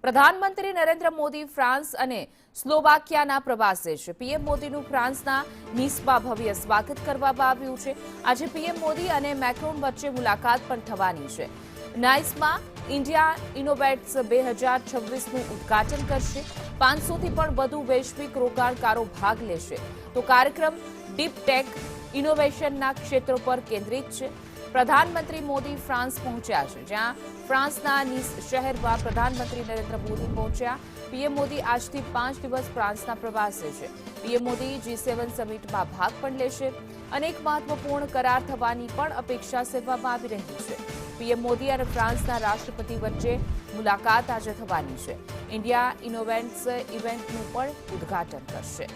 પ્રધાનમંત્રી નરેન્દ્ર મોદી ફ્રાન્સ અને સ્લોવાકિયાના પ્રવાસે છે। પીએમ મોદીનું ફ્રાન્સના નીસમાં ભવ્ય સ્વાગત કરવામાં આવ્યું છે। આજે પીએમ મોદી અને મેક્રોન વચ્ચે મુલાકાત પણ થવાની છે। નાઇસમાં ઇન્ડિયા ઇનોવેટ્સ 2026નું ઉદ્ઘાટન કરશે। 500થી પણ વધુ વૈશ્વિક રોકાણકારો ભાગ લેશે। તો કાર્યક્રમ ડીપ ટેક ઇનોવેશનના ક્ષેત્રો પર કેન્દ્રિત છે। પ્રધાનમંત્રી મોદી ફ્રાન્સ પહોંચ્યા છે, જ્યાં ફ્રાન્સના નીસ શહેરમાં પ્રધાનમંત્રી નરેન્દ્ર મોદી પહોંચ્યા। પીએમ મોદી આજથી 5 દિવસ ફ્રાન્સના પ્રવાસે છે। પીએમ મોદી G7 સમિટમાં ભાગ પણ લેશે। અનેક મહત્વપૂર્ણ કરાર થવાની પણ અપેક્ષા સેવવામાં આવી રહી છે। પીએમ મોદી અને ફ્રાન્સના રાષ્ટ્રપતિ વચ્ચે મુલાકાત આજે થવાની છે। ઇન્ડિયા ઇનોવેટ્સ ઇવેન્ટનું પણ ઉદ્ઘાટન કરશે।